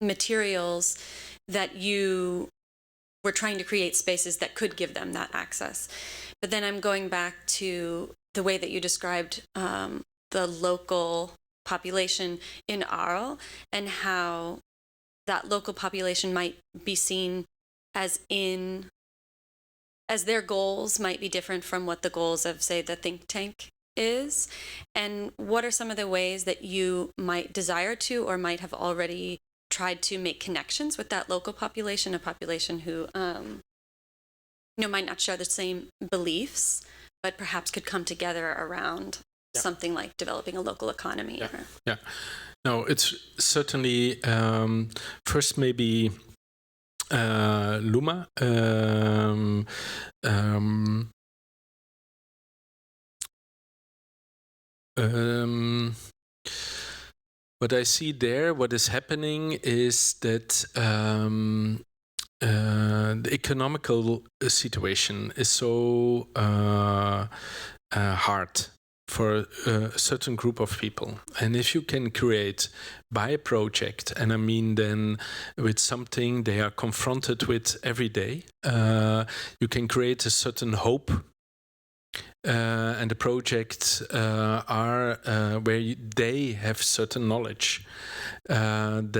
materials, that you were trying to create spaces that could give them that access. But then I'm going back to the way that you described the local population in Arles, and how that local population might be seen as their goals might be different from what the goals of, say, the think tank is. And what are some of the ways that you might desire to, or might have already tried to make connections with that local population, a population who might not share the same beliefs, but perhaps could come together around something like developing a local economy? Yeah. No, it's certainly first maybe Luma. What I see there, what is happening is that the economical situation is so hard for a certain group of people. And if you can create by a project, and I mean then with something they are confronted with every day, you can create a certain hope. And the projects are where they have certain knowledge and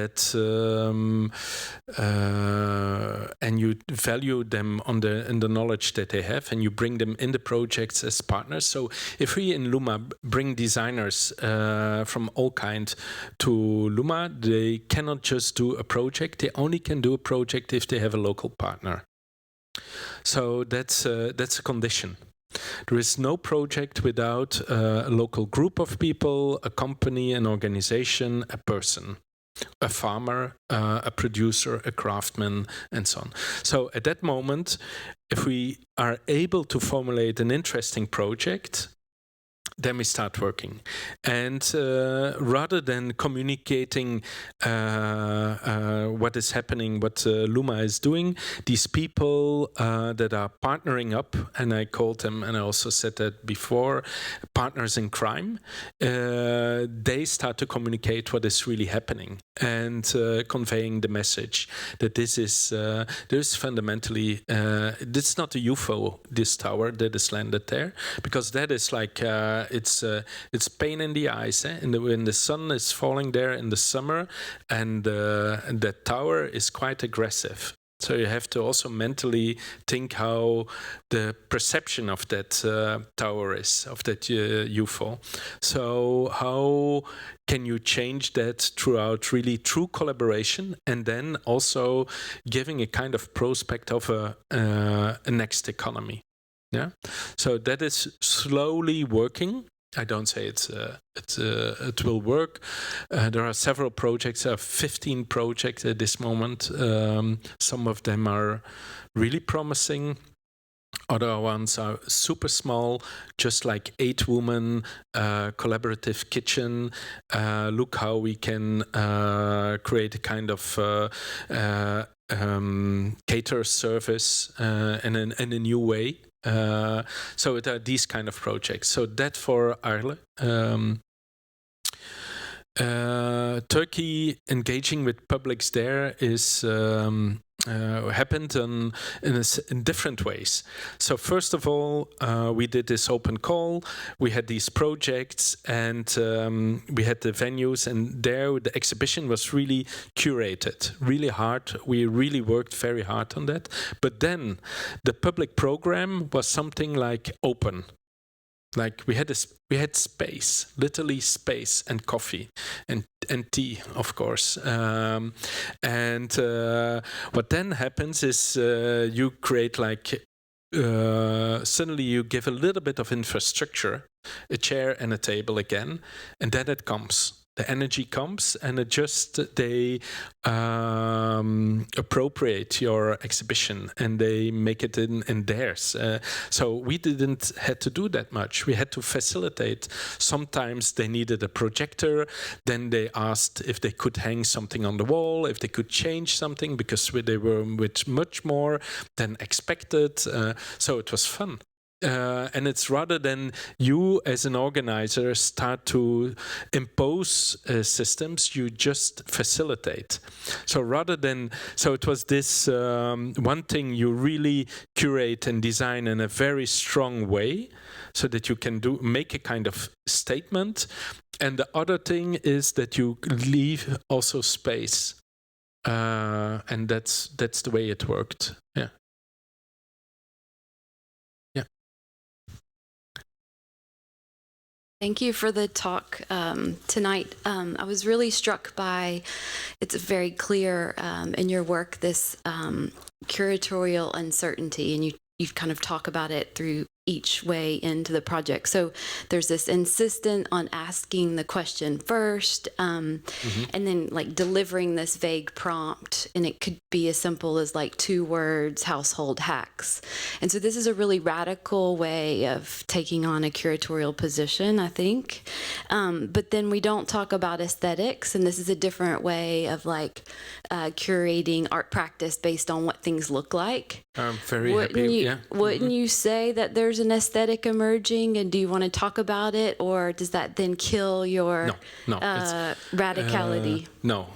you value them in the knowledge that they have, and you bring them in the projects as partners. So if we in Luma bring designers from all kinds to Luma, they cannot just do a project. They only can do a project if they have a local partner. So that's a condition. There is no project without a local group of people, a company, an organization, a person, a farmer, a producer, a craftsman, and so on. So at that moment, if we are able to formulate an interesting project, then we start working. And rather than communicating what is happening, what Luma is doing, these people that are partnering up, and I called them, and I also said that before, partners in crime, they start to communicate what is really happening and conveying the message that this is fundamentally, this is not a UFO, this tower that is landed there, because that is like, it's pain in the eyes, when the sun is falling there in the summer, and that tower is quite aggressive. So you have to also mentally think how the perception of that tower is, of that UFO. So how can you change that throughout really true collaboration, and then also giving a kind of prospect of a next economy? Yeah. So that is slowly working. I don't say it will work. There are several projects. There are 15 projects at this moment. Some of them are really promising. Other ones are super small, just like 8-woman collaborative kitchen. Look how we can create a kind of cater service in a new way. So it are these kind of projects. So that for Arles. Turkey engaging with publics there is happened in different ways. So first of all, we did this open call. We had these projects, and we had the venues, and there the exhibition was really curated, really hard. We really worked very hard on that. But then the public program was something like open. Like we had space, literally space, and coffee and tea, of course. And what then happens is you create like suddenly you give a little bit of infrastructure, a chair and a table again, and then it comes. The energy comes, and it just they appropriate your exhibition, and they make it in theirs. So we didn't had to do that much. We had to facilitate. Sometimes they needed a projector. Then they asked if they could hang something on the wall, if they could change something, because they were with much more than expected. So it was fun. And it's rather than you as an organizer start to impose systems, you just facilitate. So rather than, so it was this one thing you really curate and design in a very strong way, so that you can make a kind of statement. And the other thing is that you leave also space, and that's the way it worked. Yeah. Thank you for the talk tonight. I was really struck by, it's very clear in your work, this curatorial uncertainty, and you kind of talk about it through each way into the project. So there's this insistence on asking the question first, and then like delivering this vague prompt, and it could be as simple as like 2 words, household hacks. And so this is a really radical way of taking on a curatorial position, I think. But then we don't talk about aesthetics, and this is a different way of like curating art practice based on what things look like. I'm very happy. Wouldn't you say that there's an aesthetic emerging, and do you want to talk about it, or does that then kill your radicality? No.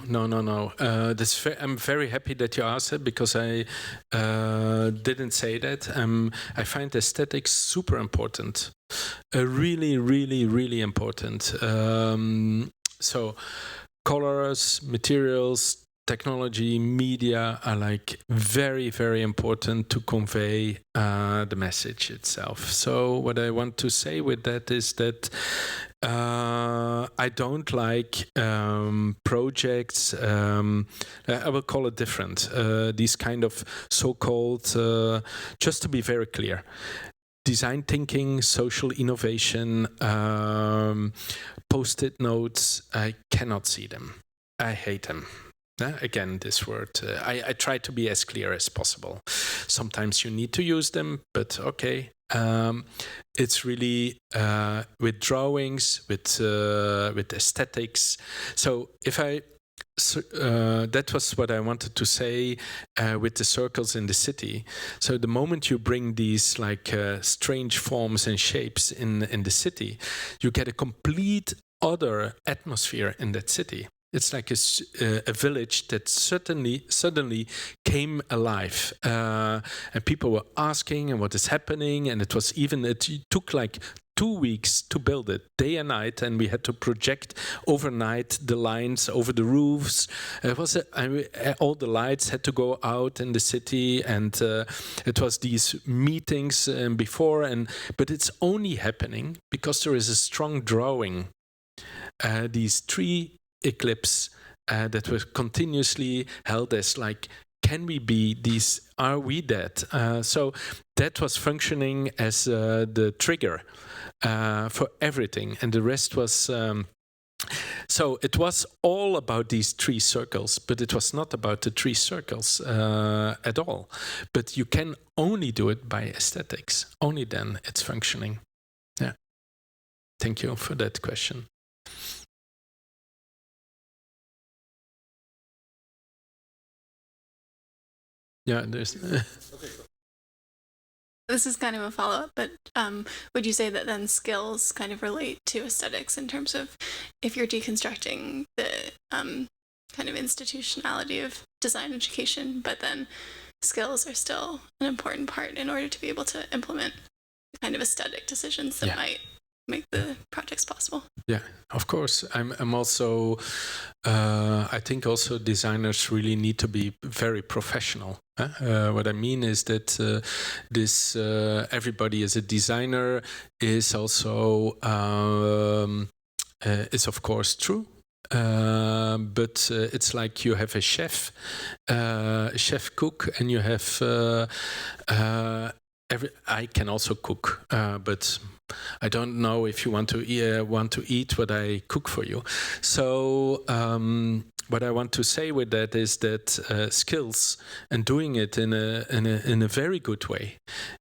I'm very happy that you asked it, because I didn't say that. I find aesthetics super important, really, really, really important. So colors, materials, technology, media are like very, very important to convey the message itself. So what I want to say with that is that I don't like projects, I will call it different, these kind of so-called, just to be very clear, design thinking, social innovation, post-it notes, I cannot see them. I hate them. Again, this word, I try to be as clear as possible. Sometimes you need to use them, but okay. It's really with drawings, with aesthetics. So that was what I wanted to say with the circles in the city. So the moment you bring these strange forms and shapes in the city, you get a complete other atmosphere in that city. It's like a village that suddenly came alive, and people were asking, and what is happening? And it took like 2 weeks to build it, day and night, and we had to project overnight the lines over the roofs. It was all the lights had to go out in the city, and it was these meetings before. But it's only happening because there is a strong drawing. These 3 eclipse that were continuously held as can we be these? Are we that? So that was functioning as the trigger for everything, and the rest was. So it was all about these 3 circles, but it was not about the 3 circles at all. But you can only do it by aesthetics. Only then it's functioning. Yeah. Thank you for that question. Yeah, there's. This is kind of a follow-up, but would you say that then skills kind of relate to aesthetics in terms of if you're deconstructing the kind of institutionality of design education, but then skills are still an important part in order to be able to implement the kind of aesthetic decisions that might make the projects possible? Yeah, of course. I'm also, I think also designers really need to be very professional. What I mean is that everybody as a designer is also, is of course true. But it's like you have a chef cook, and you have I can also cook, but I don't know if you want to eat what I cook for you. So what I want to say with that is that skills and doing it in a very good way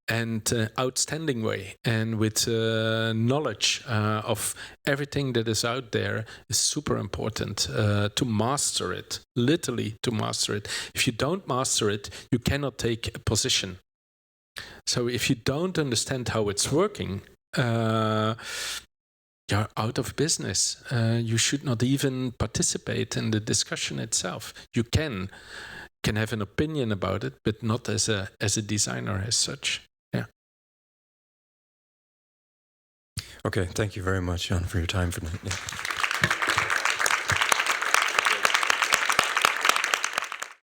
and outstanding way, and with knowledge of everything that is out there is super important to master it, literally to master it. If you don't master it, you cannot take a position. So if you don't understand how it's working, you're out of business. You should not even participate in the discussion itself. You can have an opinion about it, but not as a designer as such. Yeah. Okay, thank you very much, Jan, for your time for tonight. Yeah.